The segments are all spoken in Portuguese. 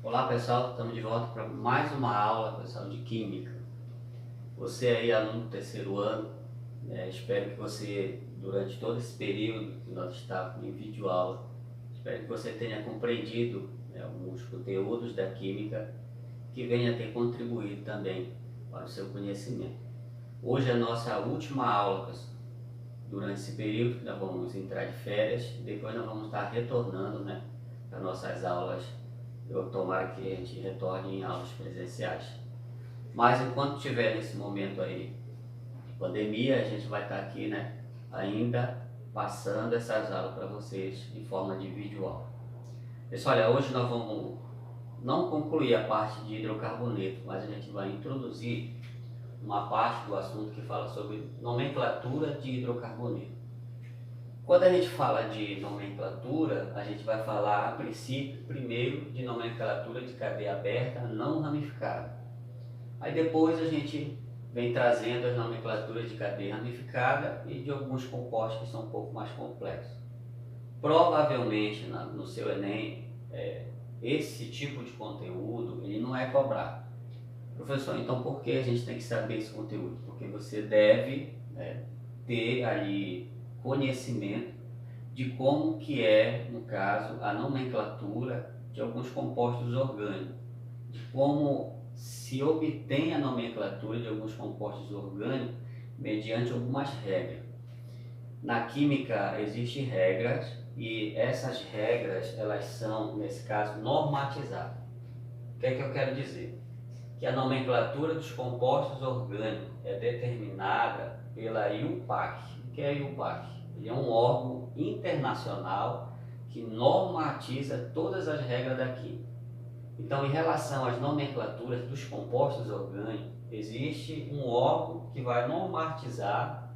Olá pessoal, estamos de volta para mais uma aula, pessoal, de Química. Você aí, aluno do terceiro ano, espero que você, durante todo esse período que nós estávamos em videoaula, espero que você tenha compreendido alguns conteúdos da Química que venha ter contribuído também para o seu conhecimento. Hoje é a nossa última aula, pessoal. Durante esse período que nós vamos entrar de férias, depois nós vamos estar retornando para nossas aulas. Eu tomara que a gente retorne em aulas presenciais. Mas enquanto estiver nesse momento aí de pandemia, a gente vai estar aqui, ainda passando essas aulas para vocês em forma de vídeo aula. Pessoal, olha, hoje nós vamos não concluir a parte de hidrocarboneto, mas a gente vai introduzir uma parte do assunto que fala sobre nomenclatura de hidrocarboneto. Quando a gente fala de nomenclatura, a gente vai falar, a princípio, primeiro de nomenclatura de cadeia aberta não ramificada. Aí depois a gente vem trazendo as nomenclaturas de cadeia ramificada e de alguns compostos que são um pouco mais complexos. Provavelmente no seu Enem, esse tipo de conteúdo ele não é cobrado. Professor, então por que a gente tem que saber esse conteúdo? Porque você deve ter ali conhecimento de como que é, no caso, a nomenclatura de alguns compostos orgânicos, de como se obtém a nomenclatura de alguns compostos orgânicos mediante algumas regras. Na química existem regras e essas regras elas são, nesse caso, normatizadas. O que é que eu quero dizer? Que a nomenclatura dos compostos orgânicos é determinada pela IUPAC. O que é a IUPAC? Ele é um órgão internacional que normatiza todas as regras da química. Então, em relação às nomenclaturas dos compostos orgânicos, existe um órgão que vai normatizar,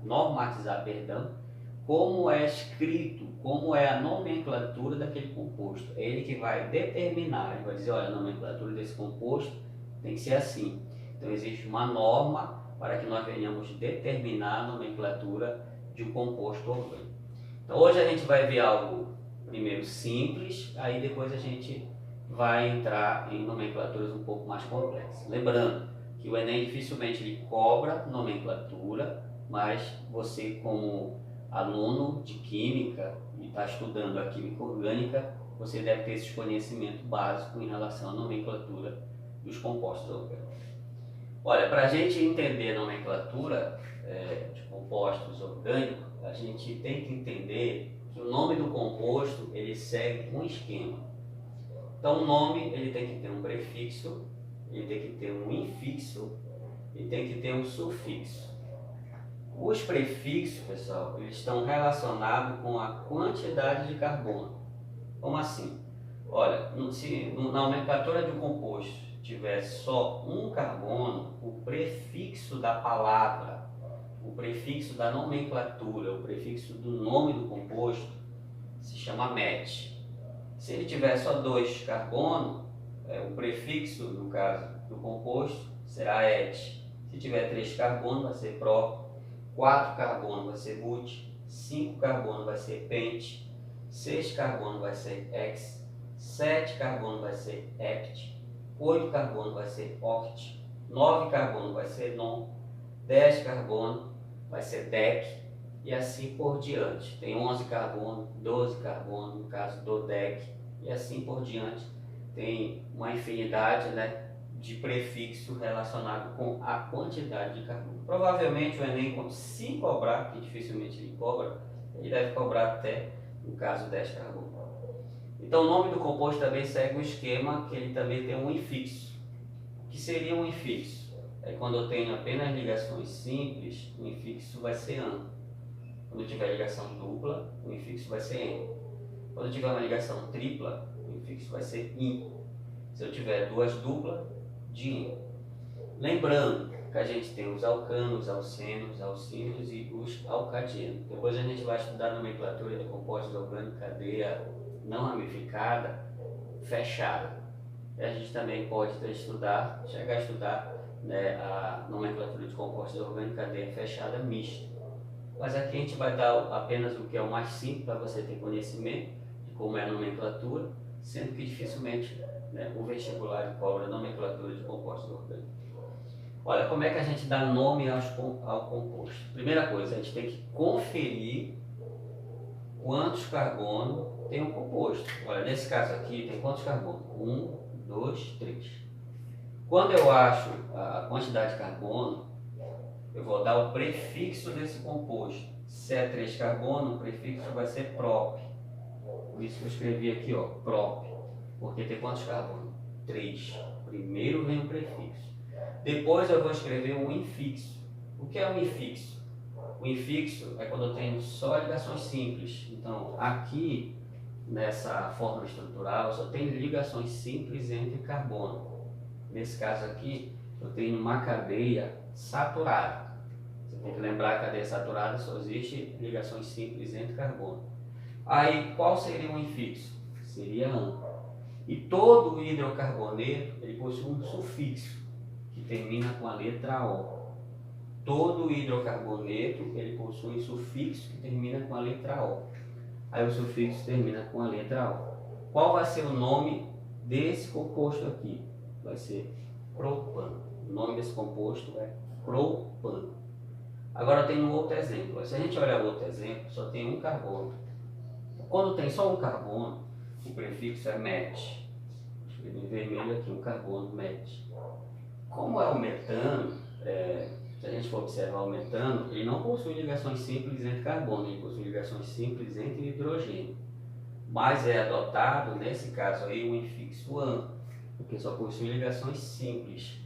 como é escrito, como é a nomenclatura daquele composto. É ele que vai determinar, ele vai dizer, olha, a nomenclatura desse composto tem que ser assim. Então existe uma norma para que nós venhamos determinar a nomenclatura de um composto orgânico. Então hoje a gente vai ver algo primeiro simples, aí depois a gente vai entrar em nomenclaturas um pouco mais complexas. Lembrando que o Enem dificilmente ele cobra nomenclatura, mas você como aluno de química e está estudando a química orgânica, você deve ter esse conhecimento básico em relação à nomenclatura dos compostos orgânicos. Olha, para a gente entender a nomenclatura de compostos orgânicos, a gente tem que entender que o nome do composto ele segue um esquema. Então o nome ele tem que ter um prefixo, ele tem que ter um infixo e tem que ter um sufixo. Os prefixos, pessoal, eles estão relacionados com a quantidade de carbono. Como assim? Olha, se na nomenclatura de um composto tiver só um carbono, o prefixo da palavra, o prefixo da nomenclatura, o prefixo do nome do composto se chama met. Se ele tiver só 2 carbonos, o prefixo, no caso do composto, será et. Se tiver 3 carbonos, vai ser pro, 4 carbonos vai ser but, 5 carbonos vai ser pent, 6 carbonos vai ser hex, 7 carbono vai ser hept, 8 carbono vai ser oct, 9 carbono vai ser non, 10 carbono vai ser dec e assim por diante. Tem 11 carbono, 12 carbono, no caso do dec, e assim por diante. Tem uma infinidade de prefixo relacionado com a quantidade de carbono. Provavelmente o Enem, se cobrar, que dificilmente ele cobra, ele deve cobrar até, no caso, 10 carbono. Então o nome do composto também segue um esquema que ele também tem um infixo. O que seria um infixo? É quando eu tenho apenas ligações simples, o infixo vai ser AN. Quando eu tiver ligação dupla, o infixo vai ser EN. Quando eu tiver uma ligação tripla, o infixo vai ser IN. Se eu tiver 2 duplas, DIN. Lembrando que a gente tem os alcanos, alcenos, alcínios e os alcadianos. Depois a gente vai estudar a nomenclatura de compostos orgânicos, cadeia não ramificada, fechada. E a gente também pode chegar a estudar a nomenclatura de compostos orgânicos, cadeia fechada mista. Mas aqui a gente vai dar apenas o que é o mais simples para você ter conhecimento de como é a nomenclatura. sendo que dificilmente, né, o vestibular cobra nomenclatura de compostos orgânicos. Olha, como é que a gente dá nome ao composto? Primeira coisa, a gente tem que conferir quantos carbono tem um composto. Olha, nesse caso aqui tem quantos carbonos? 1, 2, 3. Quando eu acho a quantidade de carbono, eu vou dar o prefixo desse composto. Se é 3 carbono, o prefixo vai ser prop. Por isso que eu escrevi aqui, ó, prop. Porque tem quantos carbonos? 3. Primeiro vem o prefixo. Depois eu vou escrever um infixo. O que é um infixo? O infixo é quando eu tenho só ligações simples. Então, aqui, nessa fórmula estrutural, eu só tenho ligações simples entre carbono. Nesse caso aqui, eu tenho uma cadeia saturada. Você tem que lembrar que a cadeia saturada só existe ligações simples entre carbono. Aí, qual seria o infixo? Seria AN. E todo hidrocarboneto ele possui um sufixo, que termina com a letra O. Todo hidrocarboneto ele possui um sufixo que termina com a letra O. Aí o sufixo termina com a letra O. Qual vai ser o nome desse composto aqui? Vai ser propano. O nome desse composto é propano. Agora tem um outro exemplo. Se a gente olhar o outro exemplo, só tem um carbono. Quando tem só um carbono, o prefixo é met. Escrevi em vermelho aqui um carbono met. Como é o metano, se a gente for observar o metano, ele não possui ligações simples entre carbono, ele possui ligações simples entre hidrogênio. Mas é adotado, nesse caso aí, o infixo AN, porque só possui ligações simples.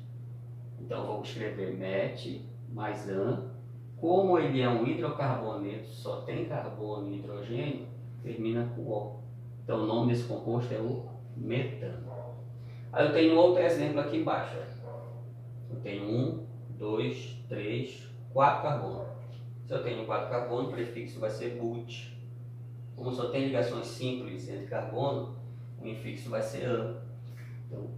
Então vou escrever met mais AN. Como ele é um hidrocarboneto, só tem carbono e hidrogênio, termina com O. Então o nome desse composto é o metano. Aí eu tenho outro exemplo aqui embaixo. Eu tenho 1, 2, 3, 4 carbonos. Se eu tenho 4 carbonos, o prefixo vai ser but. Como só tem ligações simples entre carbono, o infixo vai ser AN. Então,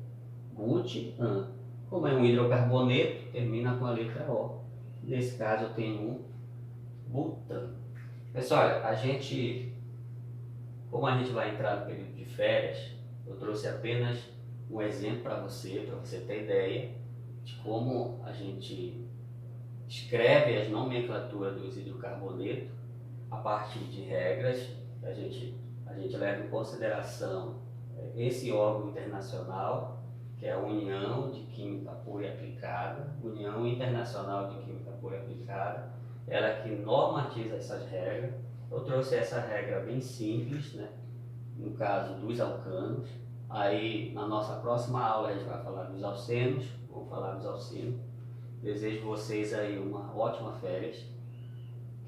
but, AN. Como é um hidrocarboneto, termina com a letra O. Nesse caso eu tenho um butano. Pessoal, olha, como a gente vai entrar no período de férias, eu trouxe apenas um exemplo para você ter ideia de como a gente escreve as nomenclaturas dos hidrocarbonetos a partir de regras. A gente leva em consideração esse órgão internacional, que é a União de Química Pura e Aplicada, União Internacional de Química Pura e Aplicada, ela que normatiza essas regras. Eu trouxe essa regra bem simples, né? No caso dos alcanos. Aí na nossa próxima aula a gente vai falar dos alcenos, vamos falar dos alcenos. Desejo vocês aí uma ótima férias,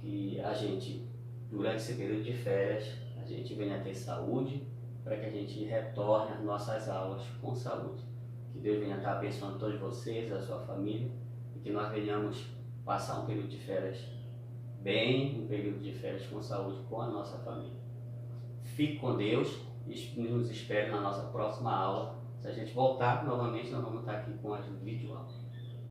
que a gente, durante esse período de férias, a gente venha ter saúde, para que a gente retorne às nossas aulas com saúde. Que Deus venha estar abençoando todos vocês, a sua família, e que nós venhamos passar um período de férias bem, um período de férias com saúde com a nossa família. Fique com Deus e nos espere na nossa próxima aula. Se a gente voltar, novamente nós vamos estar aqui com as videoaulas.